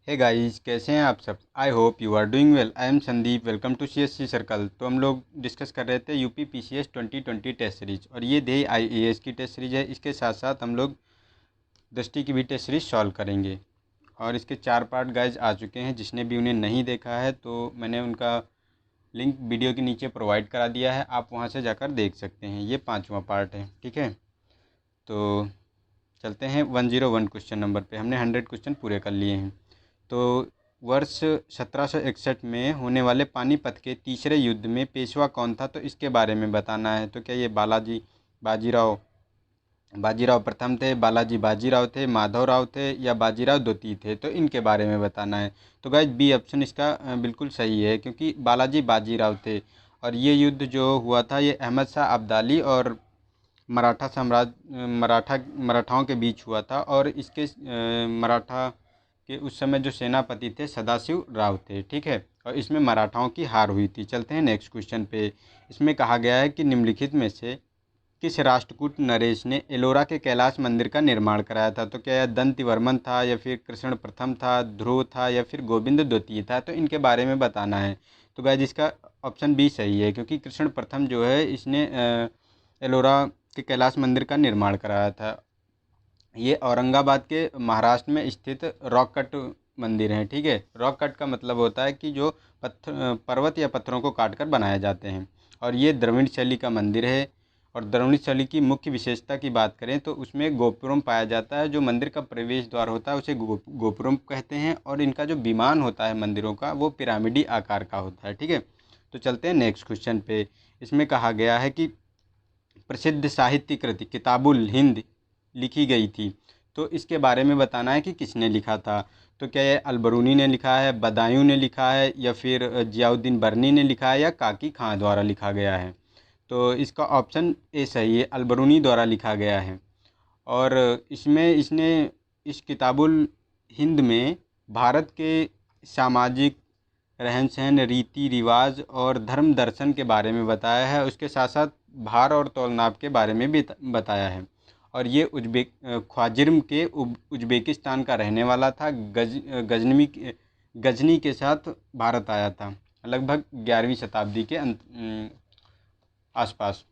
Hey guys, कैसे हैं आप सब। I hope you are doing well. I am Sandeep. Welcome to CSC circle. तो हम लोग डिस्कस कर रहे थे यूपी PCS 2020 टेस्ट सीरीज, और ये दे IAS की टेस्ट सीरीज है। इसके साथ साथ हम लोग दृष्टि की भी टेस्ट सीरीज सॉल्व करेंगे, और इसके 4 पार्ट गाइज आ चुके हैं। जिसने भी उन्हें नहीं देखा है तो मैंने उनका लिंक वीडियो के नीचे प्रोवाइड करा दिया है, आप वहाँ से जाकर देख सकते हैं। ये 5वां पार्ट है, ठीक है। तो चलते हैं 101 क्वेश्चन नंबर पे। हमने 100 क्वेश्चन पूरे कर लिए हैं। तो वर्ष 1761 में होने वाले पानीपत के तीसरे युद्ध में पेशवा कौन था, तो इसके बारे में बताना है। तो क्या ये बाजीराव प्रथम थे, बालाजी बाजीराव थे, माधवराव थे, या बाजीराव द्वितीय थे, तो इनके बारे में बताना है। तो गाइज बी ऑप्शन इसका बिल्कुल सही है, क्योंकि बालाजी बाजीराव थे। और ये युद्ध जो हुआ था ये अहमद शाह अब्दाली और मराठाओं के बीच हुआ था। और इसके मराठा के उस समय जो सेनापति थे सदाशिव राव थे, ठीक है। और इसमें मराठाओं की हार हुई थी। चलते हैं नेक्स्ट क्वेश्चन पे। इसमें कहा गया है कि निम्नलिखित में से किस राष्ट्रकूट नरेश ने एलोरा के कैलाश मंदिर का निर्माण कराया था। तो क्या यह दंतिवर्मन था, या फिर कृष्ण प्रथम था, ध्रुव था, या फिर गोविंद द्वितीय था, तो इनके बारे में बताना है। तो गाइस इसका ऑप्शन बी सही है, क्योंकि कृष्ण प्रथम जो है इसने एलोरा के कैलाश मंदिर का निर्माण कराया था। ये औरंगाबाद के महाराष्ट्र में स्थित रॉक कट मंदिर है, ठीक है। रॉक कट का मतलब होता है कि जो पर्वत या पत्थरों को काट कर बनाए जाते हैं। और ये द्रविड़ शैली का मंदिर है। और द्रविड़ शैली की मुख्य विशेषता की बात करें तो उसमें गोपुरम पाया जाता है। जो मंदिर का प्रवेश द्वार होता है उसे गोपुरम कहते हैं। और इनका जो विमान होता है मंदिरों का वो पिरामिडी आकार का होता है, ठीक है। तो चलते हैं नेक्स्ट क्वेश्चन पे। इसमें कहा गया है कि प्रसिद्ध साहित्य कृति किताबुल हिंद लिखी गई थी। तो इसके बारे में बताना है कि किसने लिखा था। तो क्या ये अलबरूनी ने लिखा है, बदायूं ने लिखा है, या फिर जियाउद्दीन बर्नी ने लिखा है, या काकी खां द्वारा लिखा गया है। तो इसका ऑप्शन ए सही है, अलबरूनी द्वारा लिखा गया है। और इसमें इसने इस किताबुल हिंद में भारत के सामाजिक रहन सहन, रीति रिवाज और धर्म दर्शन के बारे में बताया है। उसके साथ साथ भार और तौलनाप के बारे में भी बताया है। और ये ख्वाजिर्म के उज्बेकिस्तान का रहने वाला था। गजनी के साथ भारत आया था लगभग 11वीं शताब्दी के आसपास।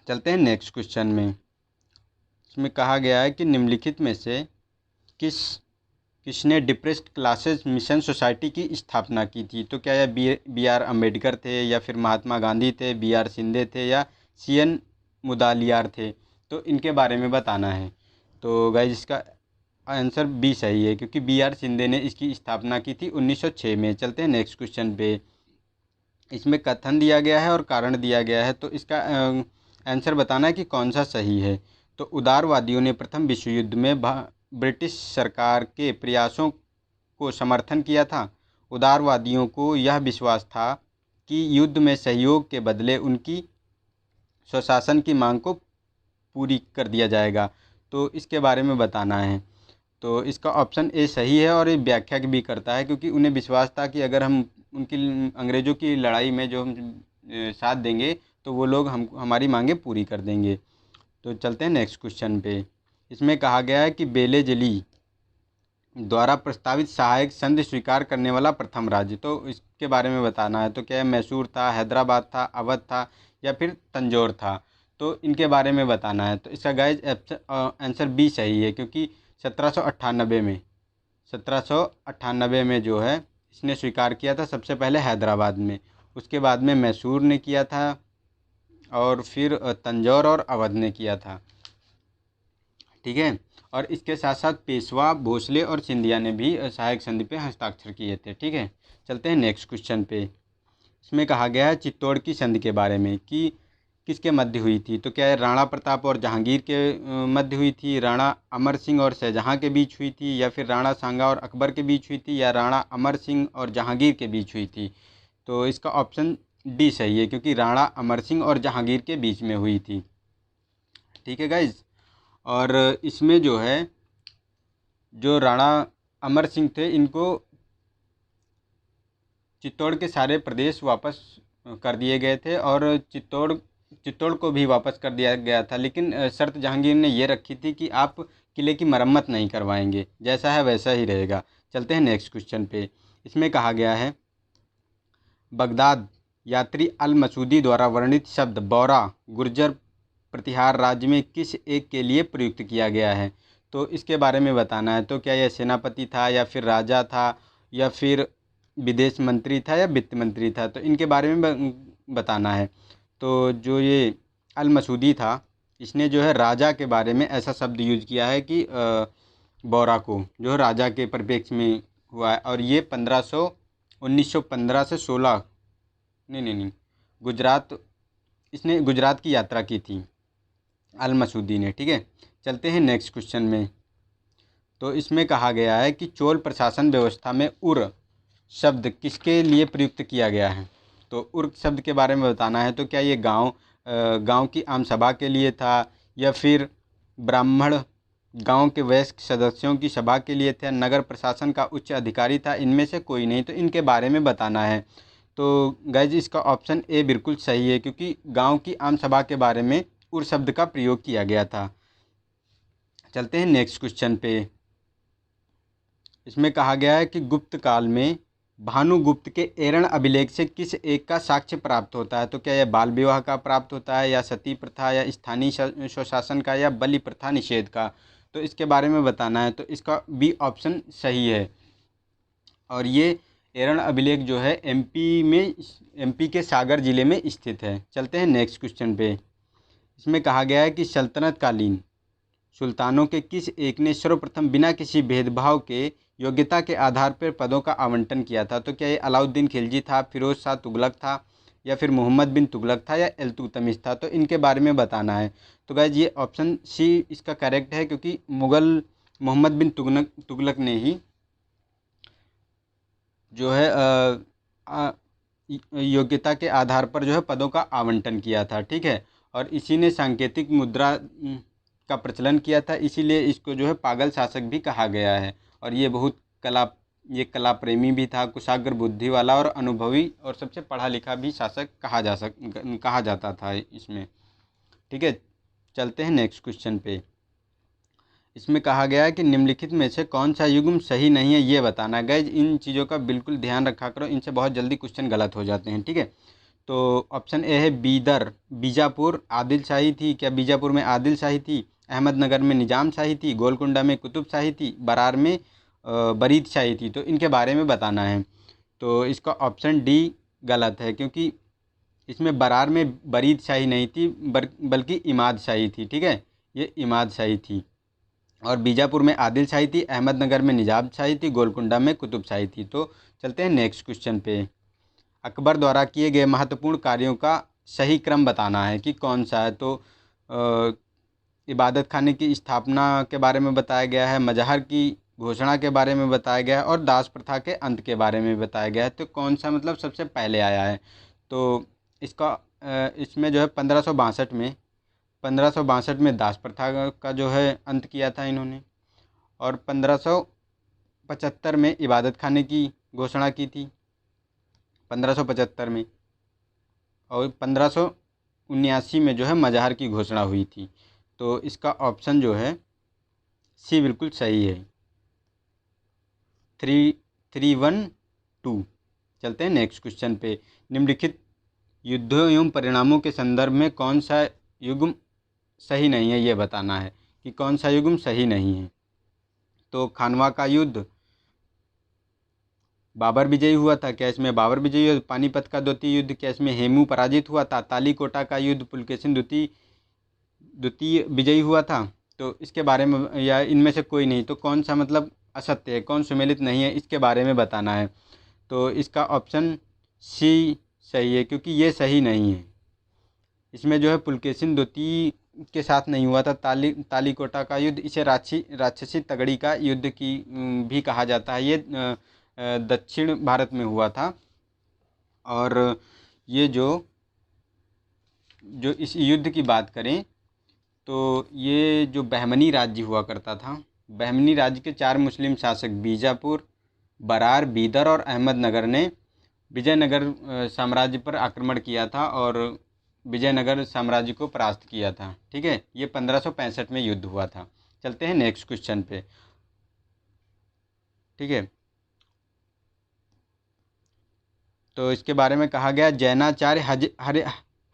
चलते हैं नेक्स्ट क्वेश्चन में। इसमें कहा गया है कि निम्नलिखित में से किसने डिप्रेस्ड क्लासेस मिशन सोसाइटी की स्थापना की थी। तो क्या यह बी आर अम्बेडकर थे, या फिर महात्मा गांधी थे, BR शिंदे थे, या CN मुदालियार थे, तो इनके बारे में बताना है। तो गाइस इसका आंसर बी सही है, क्योंकि BR शिंदे ने इसकी स्थापना की थी 1906 में। चलते हैं नेक्स्ट क्वेश्चन पे। इसमें कथन दिया गया है और कारण दिया गया है, तो इसका आंसर बताना है कि कौन सा सही है। तो उदारवादियों ने प्रथम विश्व युद्ध में ब्रिटिश सरकार के प्रयासों को समर्थन किया था। उदारवादियों को यह विश्वास था कि युद्ध में सहयोग के बदले उनकी स्वशासन की मांग को पूरी कर दिया जाएगा। तो इसके बारे में बताना है। तो इसका ऑप्शन ए सही है, और ये व्याख्या भी करता है, क्योंकि उन्हें विश्वास था कि अगर हम उनकी अंग्रेज़ों की लड़ाई में जो हम साथ देंगे तो वो लोग हमारी मांगें पूरी कर देंगे। तो चलते हैं नेक्स्ट क्वेश्चन पे। इसमें कहा गया है कि बेलेजली द्वारा प्रस्तावित सहायक संधि स्वीकार करने वाला प्रथम राज्य, तो इसके बारे में बताना है। तो क्या मैसूर था, हैदराबाद था, अवध था, या फिर तंजौर था, तो इनके बारे में बताना है। तो इसका गाइज आंसर बी सही है, क्योंकि 1798 में जो है इसने स्वीकार किया था सबसे पहले हैदराबाद में, उसके बाद में मैसूर ने किया था, और फिर तंजौर और अवध ने किया था, ठीक है। और इसके साथ साथ पेशवा, भोसले और सिंधिया ने भी सहायक संधि पे हस्ताक्षर किए थे, ठीक है। चलते हैं नेक्स्ट क्वेश्चन पे। इसमें कहा गया है चित्तौड़ की संधि के बारे में कि किसके मध्य हुई थी। तो क्या राणा प्रताप और जहांगीर के मध्य हुई थी, राणा अमर सिंह और शाहजहां के बीच हुई थी, या फिर राणा सांगा और अकबर के बीच हुई थी, या राणा अमर सिंह और जहांगीर के बीच हुई थी। तो इसका ऑप्शन डी सही है, क्योंकि राणा अमर सिंह और जहांगीर के बीच में हुई थी, ठीक है गाइज। और इसमें जो है जो राणा अमर सिंह थे इनको चित्तौड़ के सारे प्रदेश वापस कर दिए गए थे, और चित्तौड़ को भी वापस कर दिया गया था। लेकिन शर्त जहांगीर ने ये रखी थी कि आप किले की मरम्मत नहीं करवाएंगे, जैसा है वैसा ही रहेगा। चलते हैं नेक्स्ट क्वेश्चन पे। इसमें कहा गया है बगदाद यात्री अल मसूदी द्वारा वर्णित शब्द बौरा गुर्जर प्रतिहार राज्य में किस एक के लिए प्रयुक्त किया गया है? तो इसके बारे में बताना है। तो क्या यह सेनापति था या फिर राजा था या फिर विदेश मंत्री था या वित्त मंत्री था? तो इनके बारे में बताना है। तो जो ये अल मसूदी था, इसने जो है राजा के बारे में ऐसा शब्द यूज किया है कि बौरा को जो है राजा के परिप्रेक्ष्य में हुआ है। और ये 1915 से 16 नहीं, गुजरात, इसने गुजरात की यात्रा की थी अल मसूदी ने। ठीक है, चलते हैं नेक्स्ट क्वेश्चन में। तो इसमें कहा गया है कि चोल प्रशासन व्यवस्था में उर शब्द किसके लिए प्रयुक्त किया गया है? तो उर शब्द के बारे में बताना है। तो क्या ये गांव की आम सभा के लिए था या फिर ब्राह्मण गांव के वयस्क सदस्यों की सभा के लिए था, नगर प्रशासन का उच्च अधिकारी था? इनमें से कोई नहीं। तो इनके बारे में बताना है। तो गाइज इसका ऑप्शन ए बिल्कुल सही है, क्योंकि गांव की आम सभा के बारे में उर शब्द का प्रयोग किया गया था। चलते हैं नेक्स्ट क्वेश्चन पे। इसमें कहा गया है कि गुप्त काल में भानुगुप्त के एरण अभिलेख से किस एक का साक्ष्य प्राप्त होता है? तो क्या यह बाल विवाह का प्राप्त होता है या सती प्रथा या स्थानीय स्वशासन का या बलि प्रथा निषेध का? तो इसके बारे में बताना है। तो इसका बी ऑप्शन सही है। और ये एरण अभिलेख जो है एमपी के सागर जिले में स्थित है। चलते हैं नेक्स्ट क्वेश्चन पे। इसमें कहा गया है कि सल्तनत कालीन सुल्तानों के किस एक ने सर्वप्रथम बिना किसी भेदभाव के योग्यता के आधार पर पदों का आवंटन किया था? तो क्या ये अलाउद्दीन खिलजी था, फिरोज शाह तुगलक था या फिर मोहम्मद बिन तुगलक था या इल्तुतमिश था? तो इनके बारे में बताना है। तो गाइज ये ऑप्शन सी इसका करेक्ट है, क्योंकि मुगल मोहम्मद बिन तुगलक ने ही जो है योग्यता के आधार पर जो है पदों का आवंटन किया था। ठीक है, और इसी ने सांकेतिक मुद्रा का प्रचलन किया था, इसीलिए इसको जो है पागल शासक भी कहा गया है। और ये बहुत कला प्रेमी भी था, कुशाग्र बुद्धि वाला और अनुभवी और सबसे पढ़ा लिखा भी शासक कहा जाता था इसमें। ठीक है, चलते हैं नेक्स्ट क्वेश्चन पे। इसमें कहा गया है कि निम्नलिखित में से कौन सा युग्म सही नहीं है, ये बताना है। गाइज इन चीज़ों का बिल्कुल ध्यान रखा करो, इनसे बहुत जल्दी क्वेश्चन गलत हो जाते हैं। ठीक है, तो ऑप्शन ए है बीजापुर आदिल शाही थी। क्या बीजापुर में आदिल शाही थी? अहमदनगर में निजाम शाही थी, गोलकुंडा में कुतुब शाही थी, बरार में बरीद शाही थी? तो इनके बारे में बताना है। तो इसका ऑप्शन डी गलत है, क्योंकि इसमें बरार में बरीद शाही नहीं थी बल्कि इमाद शाही थी। ठीक है, ये इमाद शाही थी। और बीजापुर में आदिल शाही थी, अहमदनगर में निजाम शाही थी, गोलकुंडा में कुतुब शाही थी। तो चलते हैं नेक्स्ट क्वेश्चन पे। अकबर द्वारा किए गए महत्वपूर्ण कार्यों का सही क्रम बताना है कि कौन सा है? तो इबादत खाने की स्थापना के बारे में बताया गया है, मजहर की घोषणा के बारे में बताया गया है और दास प्रथा के अंत के बारे में बताया गया है। तो कौन सा मतलब सबसे पहले आया है? तो इसमें जो है 1562 में दास प्रथा का जो है अंत किया था इन्होंने, और 1575 में इबादत खाने की घोषणा की थी 1575 में, और 1579 में जो है मजहर की घोषणा हुई थी। तो इसका ऑप्शन जो है सी बिल्कुल सही है, 312। चलते हैं नेक्स्ट क्वेश्चन पे। निम्नलिखित युद्धों एवं परिणामों के संदर्भ में कौन सा युग्म सही नहीं है, ये बताना है कि कौन सा युग्म सही नहीं है। तो खानवा का युद्ध, बाबर विजयी हुआ था, क्या इसमें बाबर विजयी हुआ? पानीपत का द्वितीय युद्ध, क्या इसमें हेमू पराजित हुआ था? तालीकोटा का युद्ध, पुलकेशिन द्वितीय विजयी हुआ था? तो इसके बारे में, या इनमें से कोई नहीं। तो कौन सा मतलब असत्य है, कौन सुमेलित नहीं है, इसके बारे में बताना है। तो इसका ऑप्शन सी सही है, क्योंकि ये सही नहीं है। इसमें जो है पुलकेशिन द्वितीय के साथ नहीं हुआ था तालीकोटा का युद्ध। इसे राक्षसी तगड़ी का युद्ध की भी कहा जाता है। ये दक्षिण भारत में हुआ था। और ये जो इस युद्ध की बात करें तो ये जो बहमनी राज्य हुआ करता था, बहमनी राज्य के 4 मुस्लिम शासक बीजापुर, बरार, बीदर और अहमदनगर ने विजयनगर साम्राज्य पर आक्रमण किया था और विजयनगर साम्राज्य को परास्त किया था। ठीक है, ये 1565 में युद्ध हुआ था। चलते हैं नेक्स्ट क्वेश्चन पे। ठीक है, तो इसके बारे में कहा गया जैनाचार्य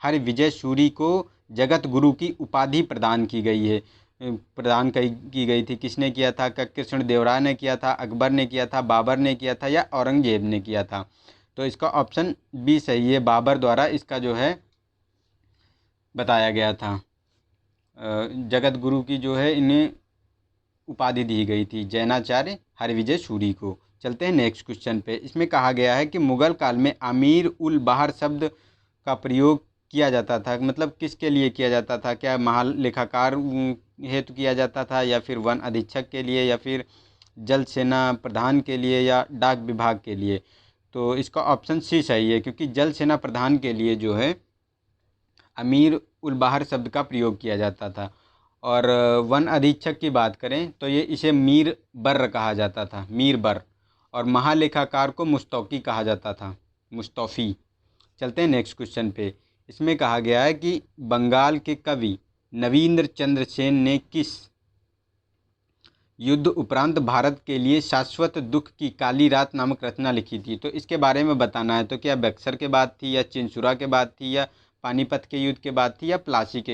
हरि विजय सूरी को जगत गुरु की उपाधि प्रदान की गई है। की गई थी, किसने किया था? कृष्ण देवराय ने किया था, अकबर ने किया था, बाबर ने किया था या औरंगजेब ने किया था? तो इसका ऑप्शन बी सही है, बाबर द्वारा इसका जो है बताया गया था। जगत गुरु की जो है इन्हें उपाधि दी गई थी जैनाचार्य हरिविजय सूरी को। चलते हैं नेक्स्ट क्वेश्चन पे। इसमें कहा गया है कि मुगल काल में अमीर उल बाहर शब्द का प्रयोग किया जाता था, मतलब किसके लिए किया जाता था? क्या महालेखाकार हेतु किया जाता था, या फिर वन अधीक्षक के लिए, या फिर जल सेना प्रधान के लिए, या डाक विभाग के लिए? तो इसका ऑप्शन सी सही है, क्योंकि जल सेना प्रधान के लिए जो है अमीर उल बाहर शब्द का प्रयोग किया जाता था। और वन अधीक्षक की बात करें तो ये इसे मीर बर कहा जाता था, मीर बर। और महालेखाकार को मुस्तौकी कहा जाता था, मुस्तौफ़ी। चलते हैं नेक्स्ट क्वेश्चन पे। इसमें कहा गया है कि बंगाल के कवि नवींद्र चंद्र सेन ने किस युद्ध उपरांत भारत के लिए शाश्वत दुख की काली रात नामक रचना लिखी थी? तो इसके बारे में बताना है। तो क्या बक्सर के बाद थी, या चिंसुरा के बाद थी, या पानीपत के युद्ध के बाद थी, या प्लासी के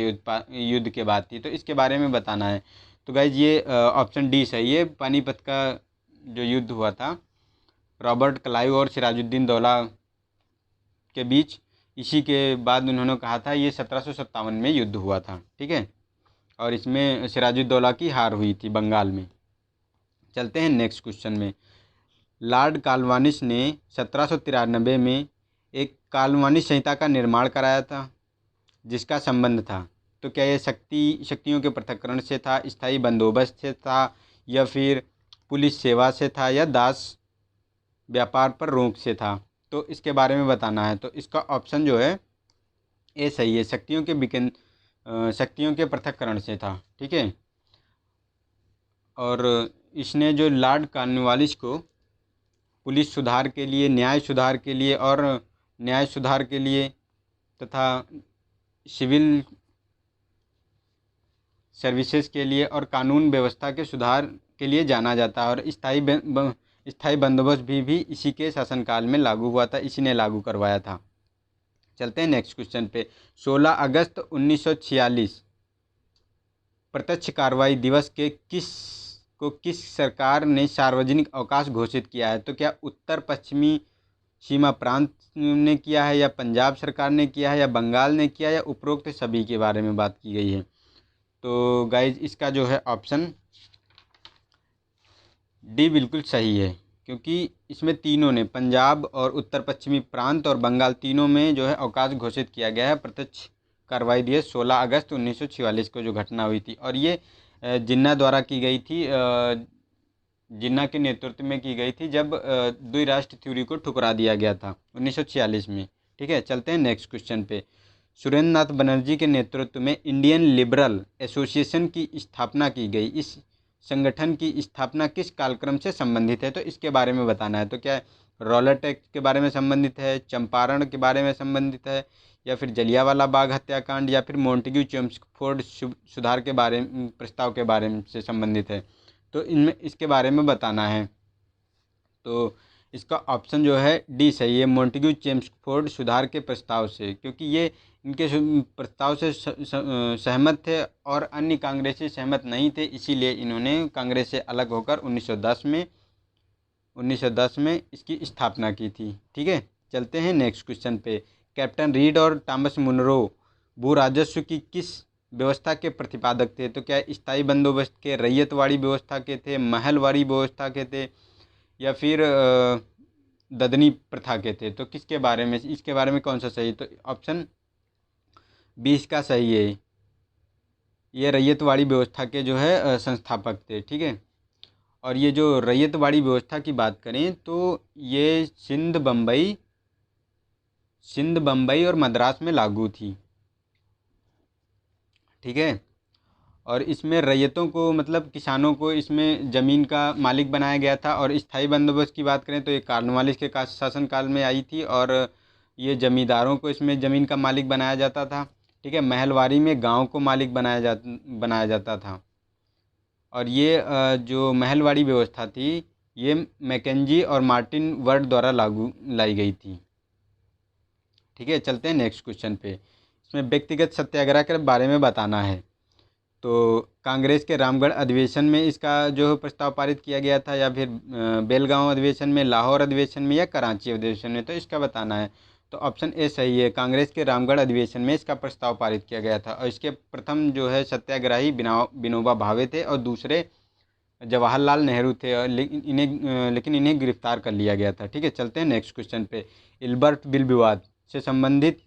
युद्ध के बाद थी? तो इसके बारे में बताना है। तो गाइज ये ऑप्शन डी सही है, पानीपत का जो युद्ध हुआ था रॉबर्ट क्लाइव और सिराजुद्दीन दौला के बीच, इसी के बाद उन्होंने कहा था ये 1757 में युद्ध हुआ था। ठीक है, और इसमें सिराजुद्दौला की हार हुई थी बंगाल में। चलते हैं नेक्स्ट क्वेश्चन में। लॉर्ड कॉर्नवालिस ने 1793 में एक कॉर्नवालिस संहिता का निर्माण कराया था, जिसका संबंध था। तो क्या ये शक्तियों के पृथक्करण से था, स्थायी बंदोबस्त से था, या फिर पुलिस सेवा से था, या दास व्यापार पर रोक से था? तो इसके बारे में बताना है। तो इसका ऑप्शन जो है ए सही है, शक्तियों के पृथक्करण से था। ठीक है, और इसने जो लॉर्ड कॉर्नवालिस को पुलिस सुधार के लिए, न्याय सुधार के लिए तथा सिविल सर्विसेज के लिए और कानून व्यवस्था के सुधार के लिए जाना जाता है। और स्थायी बंदोबस्त भी इसी के शासनकाल में लागू हुआ था, इसी ने लागू करवाया था। चलते हैं नेक्स्ट क्वेश्चन पे। 16 अगस्त 1946 प्रत्यक्ष कार्रवाई दिवस के किस सरकार ने सार्वजनिक अवकाश घोषित किया है? तो क्या उत्तर पश्चिमी सीमा प्रांत ने किया है, या पंजाब सरकार ने किया है, या बंगाल ने किया, या उपरोक्त सभी के बारे में बात की गई है? तो गाइज इसका जो है ऑप्शन डी बिल्कुल सही है, क्योंकि इसमें तीनों ने, पंजाब और उत्तर पश्चिमी प्रांत और बंगाल, तीनों में जो है अवकाश घोषित किया गया है प्रत्यक्ष कार्रवाई दिवस 16 अगस्त 1946 को जो घटना हुई थी। और ये जिन्ना द्वारा की गई थी, जिन्ना के नेतृत्व में की गई थी, जब द्विराष्ट्र थ्योरी को ठुकरा दिया गया था 1946 में। ठीक है, चलते हैं नेक्स्ट क्वेश्चन पे। सुरेंद्र नाथ बनर्जी के नेतृत्व में इंडियन लिबरल एसोसिएशन की स्थापना की गई। इस संगठन की स्थापना किस कालक्रम से संबंधित है? तो इसके बारे में बताना है। तो क्या रॉलेट एक्ट के बारे में संबंधित है, चंपारण के बारे में संबंधित है, या फिर जलियांवाला बाग हत्याकांड, या फिर मॉन्टेग्यू चेम्सफोर्ड सुधार के प्रस्ताव के बारे में से संबंधित है? तो इनमें इसके बारे में बताना है। तो इसका ऑप्शन जो है डी सही है, मॉन्टेग्यू चेम्सफोर्ड सुधार के प्रस्ताव से, क्योंकि ये इनके प्रस्ताव से सहमत थे और अन्य कांग्रेसी सहमत नहीं थे, इसीलिए इन्होंने कांग्रेस से अलग होकर 1910 में इसकी स्थापना की थी। ठीक है, चलते हैं नेक्स्ट क्वेश्चन पे। कैप्टन रीड और थॉमस मुनरो भू राजस्व की किस व्यवस्था के प्रतिपादक थे? तो क्या स्थायी बंदोबस्त के, रैयतवाड़ी व्यवस्था के थे, महलवाड़ी व्यवस्था के थे, या फिर ददनी प्रथा के थे? तो इसके बारे में कौन सा सही? तो ऑप्शन 20 का सही है, ये रैयतवाड़ी व्यवस्था के जो है संस्थापक थे। ठीक है, और ये जो रैयतवाड़ी व्यवस्था की बात करें तो ये सिंध, बम्बई और मद्रास में लागू थी। ठीक है, और इसमें रैयतों को, मतलब किसानों को इसमें ज़मीन का मालिक बनाया गया था। और स्थायी बंदोबस्त की बात करें तो ये कॉर्नवालिस के शासनकाल में आई थी, और ये जमींदारों को इसमें ज़मीन का मालिक बनाया जाता था। ठीक है, महलवारी में गांव को मालिक बनाया जाता था। और ये जो महलवाड़ी व्यवस्था थी ये मैकेंजी और मार्टिन वर्ड द्वारा लागू लाई गई थी। ठीक है, चलते हैं नेक्स्ट क्वेश्चन पे। इसमें व्यक्तिगत सत्याग्रह के बारे में बताना है। तो कांग्रेस के रामगढ़ अधिवेशन में इसका जो प्रस्ताव पारित किया गया था, या फिर बेलगांव अधिवेशन में, लाहौर अधिवेशन में, या कराची अधिवेशन में, तो इसका बताना है। तो ऑप्शन ए सही है, कांग्रेस के रामगढ़ अधिवेशन में इसका प्रस्ताव पारित किया गया था। और इसके प्रथम जो है सत्याग्रही विनोबा भावे थे और दूसरे जवाहरलाल नेहरू थे, और लेकिन इन्हें गिरफ्तार कर लिया गया था। ठीक है, चलते हैं नेक्स्ट क्वेश्चन पे। इल्बर्ट बिल विवाद से संबंधित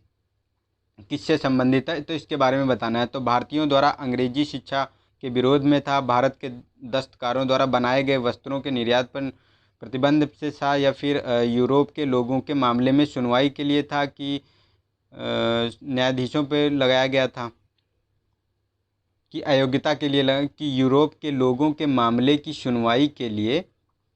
किससे संबंधित है, तो इसके बारे में बताना है। तो भारतीयों द्वारा अंग्रेजी शिक्षा के विरोध में था, भारत के दस्तकारों द्वारा बनाए गए वस्त्रों के निर्यात पर प्रतिबंध से था, या फिर यूरोप के लोगों के मामले में सुनवाई के लिए था, कि न्यायाधीशों पर लगाया गया था, कि अयोग्यता के लिए लगा, कि यूरोप के लोगों के मामले की सुनवाई के लिए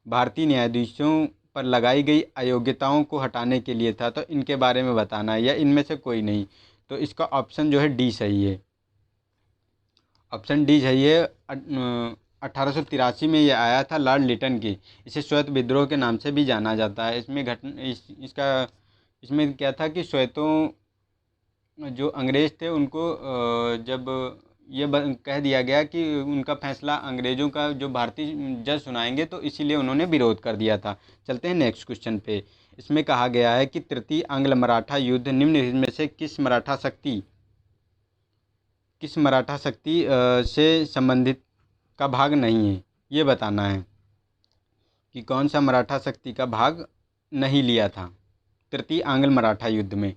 भारतीय न्यायाधीशों पर लगाई गई अयोग्यताओं को हटाने के लिए था। तो इनके बारे में बताना है, या इनमें से कोई नहीं। तो इसका ऑप्शन जो है डी सही है, ऑप्शन डी सही है। 1883 में ये आया था लॉर्ड लिटन की। इसे श्वेत विद्रोह के नाम से भी जाना जाता है। इसमें इसमें क्या था कि श्वेतों जो अंग्रेज़ थे उनको जब ये कह दिया गया कि उनका फैसला अंग्रेज़ों का जो भारतीय जज सुनाएंगे, तो इसीलिए उन्होंने विरोध कर दिया था। चलते हैं नेक्स्ट क्वेश्चन पे। इसमें कहा गया है कि तृतीय आंग्ल मराठा युद्ध निम्न में से किस मराठा शक्ति से संबंधित का भाग नहीं है, ये बताना है कि कौन सा मराठा शक्ति का भाग नहीं लिया था तृतीय आंग्ल मराठा युद्ध में।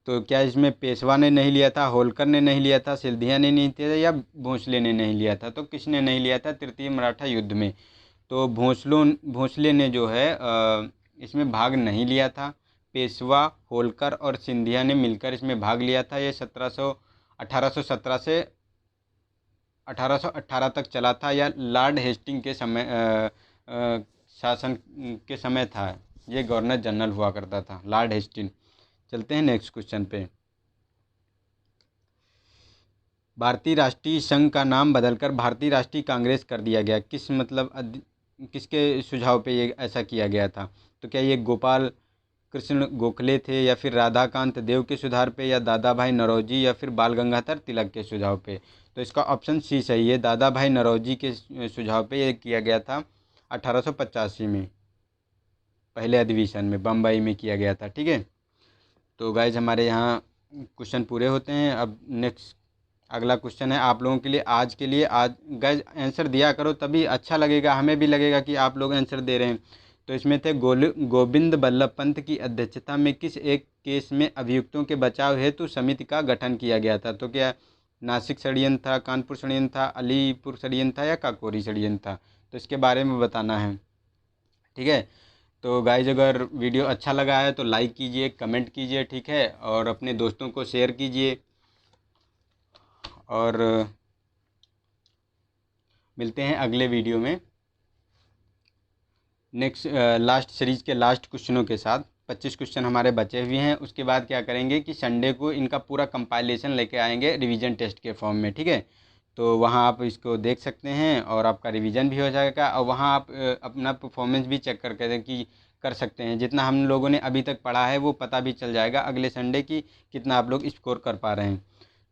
तो क्या इसमें पेशवा ने नहीं लिया था, होलकर ने नहीं लिया था, सिंधिया ने नहीं लिया था, या भोंसले ने नहीं लिया था? तो किसने नहीं लिया था तृतीय मराठा युद्ध में? तो भोंसले ने जो है इसमें भाग नहीं लिया था। पेशवा, होलकर और सिंधिया ने मिलकर इसमें भाग लिया था। ये 1817 से 1818 तक चला था, या लॉर्ड हेस्टिंग के समय शासन के समय था। ये गवर्नर जनरल हुआ करता था लॉर्ड हेस्टिंग। चलते हैं नेक्स्ट क्वेश्चन पे। भारतीय राष्ट्रीय संघ का नाम बदलकर भारतीय राष्ट्रीय कांग्रेस कर दिया गया, किसके सुझाव पे ये ऐसा किया गया था? तो क्या ये गोपाल कृष्ण गोखले थे, या फिर राधाकांत देव के सुधार पे, या दादा भाई नौरोजी, या फिर बाल गंगाधर तिलक के सुझाव पे? तो इसका ऑप्शन सी सही है, दादा भाई नौरोजी के सुझाव पे ये किया गया था। 1885 में पहले अधिवेशन में बम्बई में किया गया था। ठीक है, तो गाइज हमारे यहाँ क्वेश्चन पूरे होते हैं। अब नेक्स्ट अगला क्वेश्चन है आप लोगों के लिए। आज के लिए आज गाइज आंसर दिया करो, तभी अच्छा लगेगा, हमें भी लगेगा कि आप लोग आंसर दे रहे हैं। तो इसमें थे गोविंद बल्लभ पंत की अध्यक्षता में किस एक केस में अभियुक्तों के बचाव हेतु समिति का गठन किया गया था? तो क्या नासिक षड्यंत्र था, कानपुर षड्यंत्र था, अलीपुर षड्यंत्र था, या काकोरी षड्यंत्र था? तो इसके बारे में बताना है। ठीक है, तो गाइज अगर वीडियो अच्छा लगा है तो लाइक कीजिए, कमेंट कीजिए, ठीक है, और अपने दोस्तों को शेयर कीजिए। और मिलते हैं अगले वीडियो में नेक्स्ट लास्ट सीरीज़ के लास्ट क्वेश्चनों के साथ। 25 क्वेश्चन हमारे बचे हुए हैं। उसके बाद क्या करेंगे कि संडे को इनका पूरा कंपाइलेशन लेके आएंगे रिवीजन टेस्ट के फॉर्म में। ठीक है, तो वहाँ आप इसको देख सकते हैं और आपका रिवीजन भी हो जाएगा, और वहाँ आप अपना परफॉर्मेंस भी चेक कर सकते हैं। जितना हम लोगों ने अभी तक पढ़ा है वो पता भी चल जाएगा अगले संडे की कितना आप लोग स्कोर कर पा रहे हैं।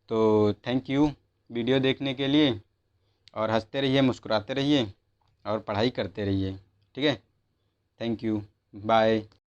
तो थैंक यू वीडियो देखने के लिए, और हंसते रहिए, मुस्कुराते रहिए, और पढ़ाई करते रहिए। ठीक है, थैंक यू, बाय।